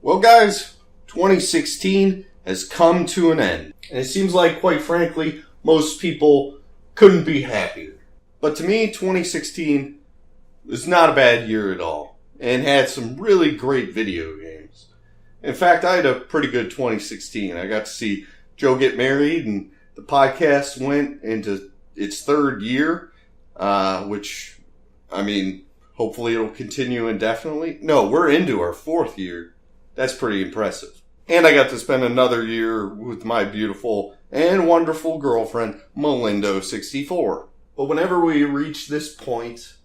Well, guys, 2016 has come to an end. And it seems like, quite frankly, most people couldn't be happier. But to me, 2016 was not a bad year at all. And had some really great video games. In fact, I had a pretty good 2016. I got to see Joe get married, and the podcast went into its third year. Which, I mean, hopefully it'll continue indefinitely. No, we're into our fourth year. That's pretty impressive. And I got to spend another year with my beautiful and wonderful girlfriend, Melindo64. But whenever we reach this point,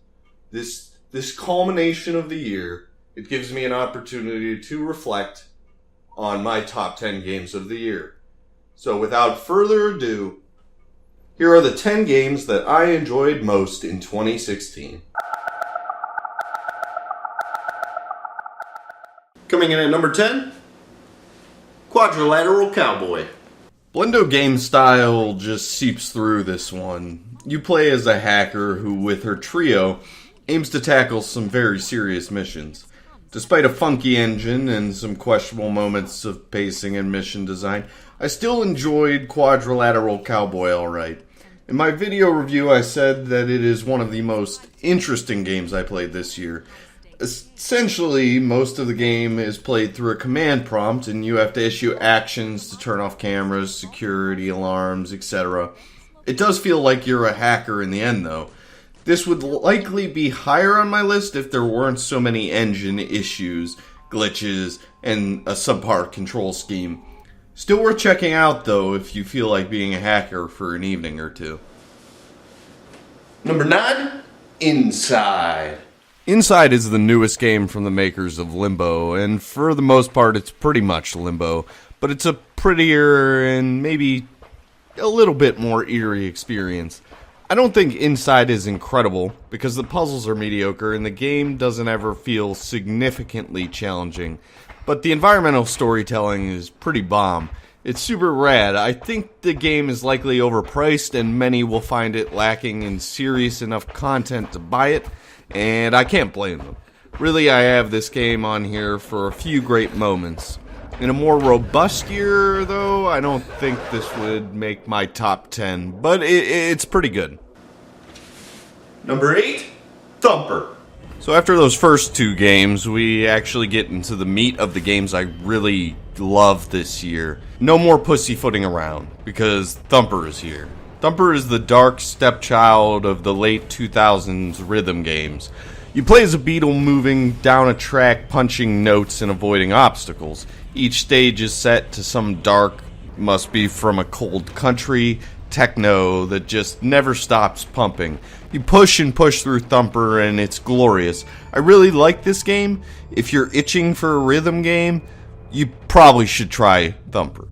this culmination of the year, it gives me an opportunity to reflect on my top 10 games of the year. So without further ado, here are the 10 games that I enjoyed most in 2016. Coming in at number 10, Quadrilateral Cowboy. Blendo game style just seeps through this one. You play as a hacker who, with her trio, aims to tackle some very serious missions. Despite a funky engine and some questionable moments of pacing and mission design, I still enjoyed Quadrilateral Cowboy alright. In my video review, I said that it is one of the most interesting games I played this year. Essentially, most of the game is played through a command prompt, and you have to issue actions to turn off cameras, security alarms, etc. It does feel like you're a hacker in the end, though. This would likely be higher on my list if there weren't so many engine issues, glitches, and a subpar control scheme. Still worth checking out, though, if you feel like being a hacker for an evening or two. Number 9, Inside. Inside is the newest game from the makers of Limbo, and for the most part it's pretty much Limbo, but it's a prettier and maybe a little bit more eerie experience. I don't think Inside is incredible, because the puzzles are mediocre and the game doesn't ever feel significantly challenging, but the environmental storytelling is pretty bomb. It's super rad. I think the game is likely overpriced and many will find it lacking in serious enough content to buy it, and I can't blame them. Really, I have this game on here for a few great moments. In a more robust year, though, I don't think this would make my top 10, but it's pretty good. Number 8, Thumper. So after those first two games, we actually get into the meat of the games I really loved this year. No more pussyfooting around, because Thumper is here. Thumper is the dark stepchild of the late 2000s rhythm games. You play as a beetle moving down a track, punching notes and avoiding obstacles. Each stage is set to some dark, must be from a cold country, techno that just never stops pumping. You push and push through Thumper and it's glorious. I really like this game. If you're itching for a rhythm game, you probably should try Thumper.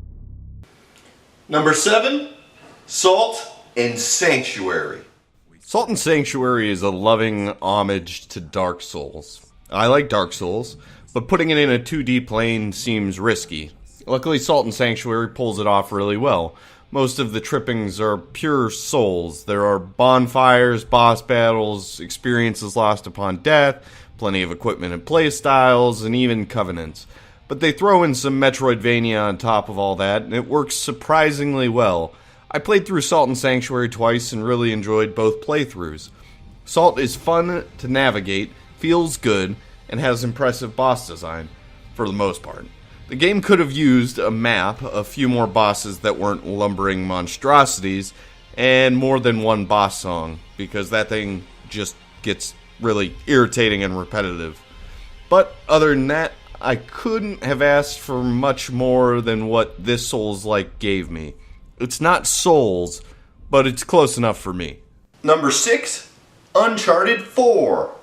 Number 7, Salt and Sanctuary. Salt and Sanctuary is a loving homage to Dark Souls. I like Dark Souls, but putting it in a 2D plane seems risky. Luckily, Salt and Sanctuary pulls it off really well. Most of the trippings are pure Souls. There are bonfires, boss battles, experiences lost upon death, plenty of equipment and playstyles, and even covenants. But they throw in some Metroidvania on top of all that, and it works surprisingly well. I played through Salt and Sanctuary twice and really enjoyed both playthroughs. Salt is fun to navigate, feels good, and has impressive boss design, for the most part. The game could have used a map, a few more bosses that weren't lumbering monstrosities, and more than one boss song, because that thing just gets really irritating and repetitive. But other than that, I couldn't have asked for much more than what this Souls-like gave me. It's not Souls, but it's close enough for me. Number 6, Uncharted 4.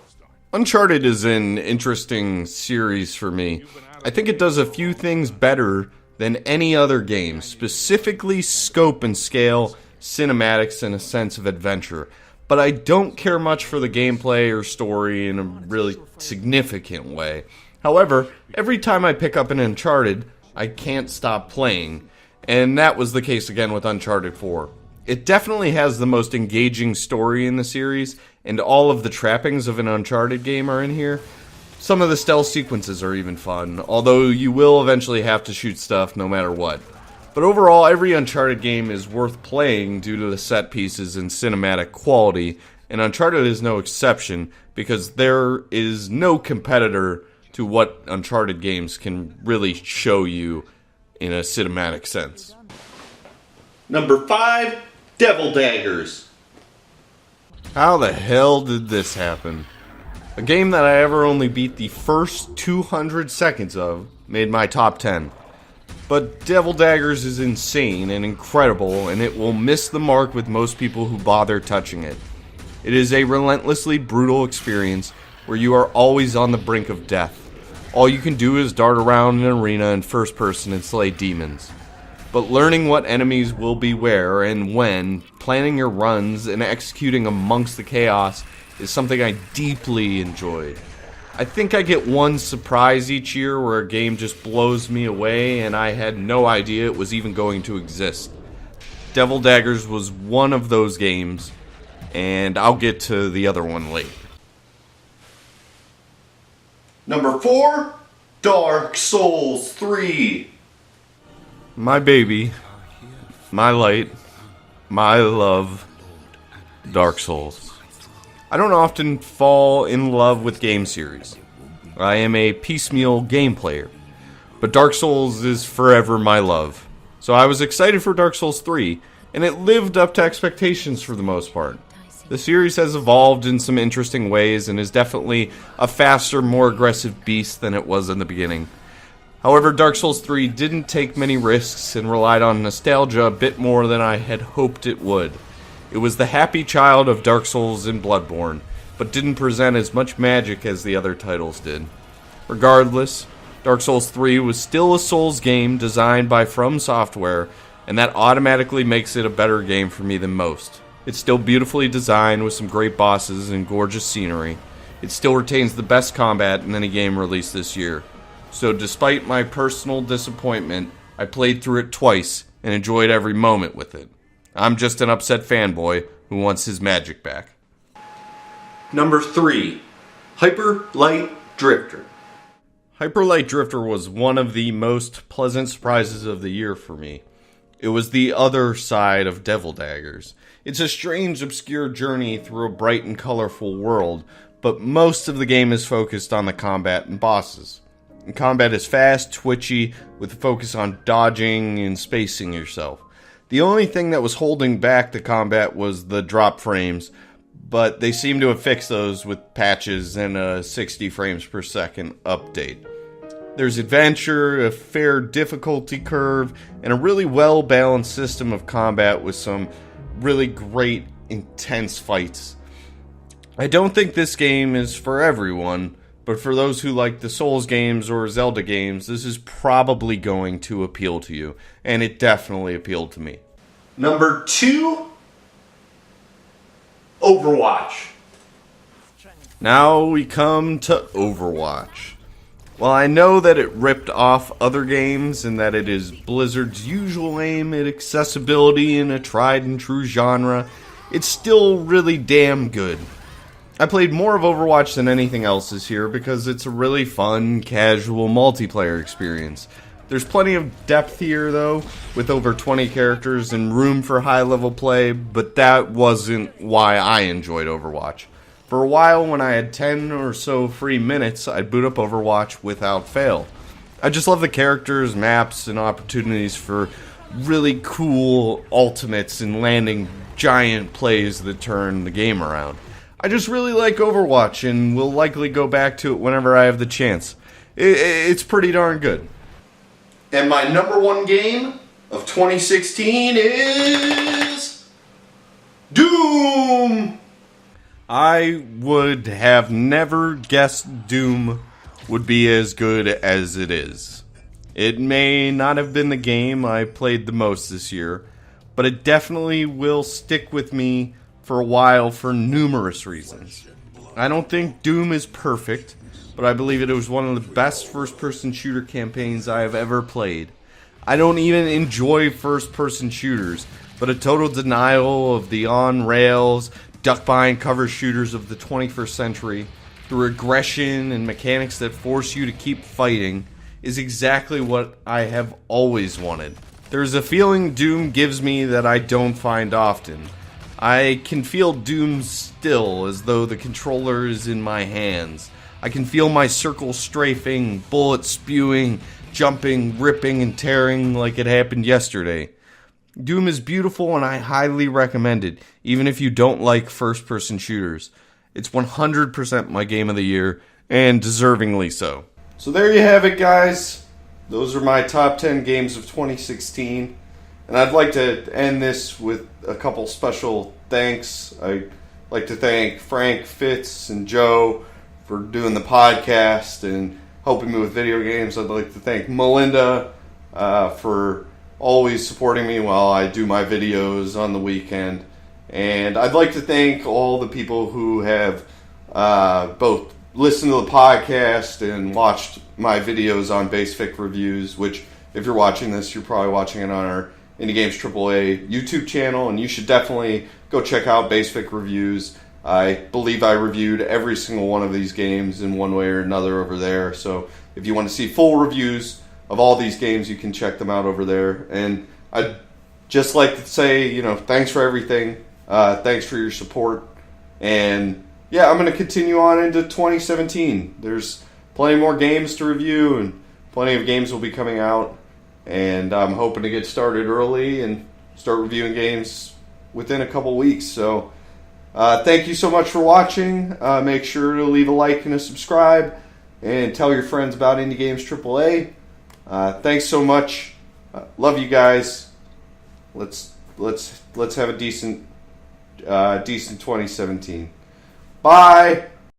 Uncharted is an interesting series for me. I think it does a few things better than any other game, specifically scope and scale, cinematics, and a sense of adventure. But I don't care much for the gameplay or story in a really significant way. However, every time I pick up an Uncharted, I can't stop playing, and that was the case again with Uncharted 4. It definitely has the most engaging story in the series, and all of the trappings of an Uncharted game are in here. Some of the stealth sequences are even fun, although you will eventually have to shoot stuff no matter what. But overall, every Uncharted game is worth playing due to the set pieces and cinematic quality, and Uncharted is no exception because there is no competitor to what Uncharted games can really show you in a cinematic sense. Number 5, Devil Daggers. How the hell did this happen? A game that I ever only beat the first 200 seconds of made my top 10. But Devil Daggers is insane and incredible, and it will miss the mark with most people who bother touching it. It is a relentlessly brutal experience where you are always on the brink of death. All you can do is dart around an arena in first person and slay demons. But learning what enemies will be where and when, planning your runs, and executing amongst the chaos is something I deeply enjoyed. I think I get one surprise each year where a game just blows me away and I had no idea it was even going to exist. Devil Daggers was one of those games, and I'll get to the other one later. Number 4, Dark Souls 3. My baby, my light, my love, Dark Souls. I don't often fall in love with game series. I am a piecemeal game player. But Dark Souls is forever my love. So I was excited for Dark Souls 3, and it lived up to expectations for the most part. The series has evolved in some interesting ways and is definitely a faster, more aggressive beast than it was in the beginning. However, Dark Souls 3 didn't take many risks and relied on nostalgia a bit more than I had hoped it would. It was the happy child of Dark Souls and Bloodborne, but didn't present as much magic as the other titles did. Regardless, Dark Souls 3 was still a Souls game designed by From Software, and that automatically makes it a better game for me than most. It's still beautifully designed with some great bosses and gorgeous scenery. It still retains the best combat in any game released this year. So despite my personal disappointment, I played through it twice and enjoyed every moment with it. I'm just an upset fanboy who wants his magic back. Number 3, Hyper Light Drifter. Hyper Light Drifter was one of the most pleasant surprises of the year for me. It was the other side of Devil Daggers. It's a strange, obscure journey through a bright and colorful world, but most of the game is focused on the combat and bosses. And combat is fast, twitchy, with a focus on dodging and spacing yourself. The only thing that was holding back the combat was the drop frames, but they seem to have fixed those with patches and a 60 frames per second update. There's adventure, a fair difficulty curve, and a really well-balanced system of combat with some really great, intense fights. I don't think this game is for everyone, but for those who like the Souls games or Zelda games, this is probably going to appeal to you, and it definitely appealed to me. Number 2, Overwatch. Now we come to Overwatch. While I know that it ripped off other games and that it is Blizzard's usual aim at accessibility in a tried and true genre, it's still really damn good. I played more of Overwatch than anything else this year because it's a really fun, casual multiplayer experience. There's plenty of depth here though, with over 20 characters and room for high-level play, but that wasn't why I enjoyed Overwatch. For a while, when I had 10 or so free minutes, I'd boot up Overwatch without fail. I just love the characters, maps, and opportunities for really cool ultimates and landing giant plays that turn the game around. I just really like Overwatch and will likely go back to it whenever I have the chance. It's pretty darn good. And my number 1 game of 2016 is Doom! I would have never guessed Doom would be as good as it is. It may not have been the game I played the most this year, but it definitely will stick with me for a while for numerous reasons. I don't think Doom is perfect, but I believe it was one of the best first-person shooter campaigns I have ever played. I don't even enjoy first-person shooters, but a total denial of the on-rails, duck-behind-cover shooters of the 21st century the regression and mechanics that force you to keep fighting is exactly what I have always wanted. There's a feeling Doom gives me that I don't find often. I can feel Doom still, as though the controller is in my hands. I can feel my circle strafing, bullets spewing, jumping, ripping, and tearing like it happened yesterday. Doom is beautiful and I highly recommend it, even if you don't like first-person shooters. It's 100% my game of the year, and deservingly so. So there you have it, guys. Those are my top 10 games of 2016. And I'd like to end this with a couple special thanks. I'd like to thank Frank, Fitz, and Joe for doing the podcast and helping me with video games. I'd like to thank Melinda for always supporting me while I do my videos on the weekend. And I'd like to thank all the people who have both listened to the podcast and watched my videos on Basic Reviews, which, if you're watching this, you're probably watching it on our Indie Games AAA YouTube channel, and you should definitely go check out Basic Reviews. I believe I reviewed every single one of these games in one way or another over there, so if you want to see full reviews of all these games, you can check them out over there. And I'd just like to say, thanks for everything. Thanks for your support. And yeah, I'm going to continue on into 2017. There's plenty more games to review, and plenty of games will be coming out. And I'm hoping to get started early and start reviewing games within a couple weeks. So thank you so much for watching. Make sure to leave a like and a subscribe, and tell your friends about Indie Games AAA. Thanks so much. Love you guys. Let's have a decent 2017. Bye.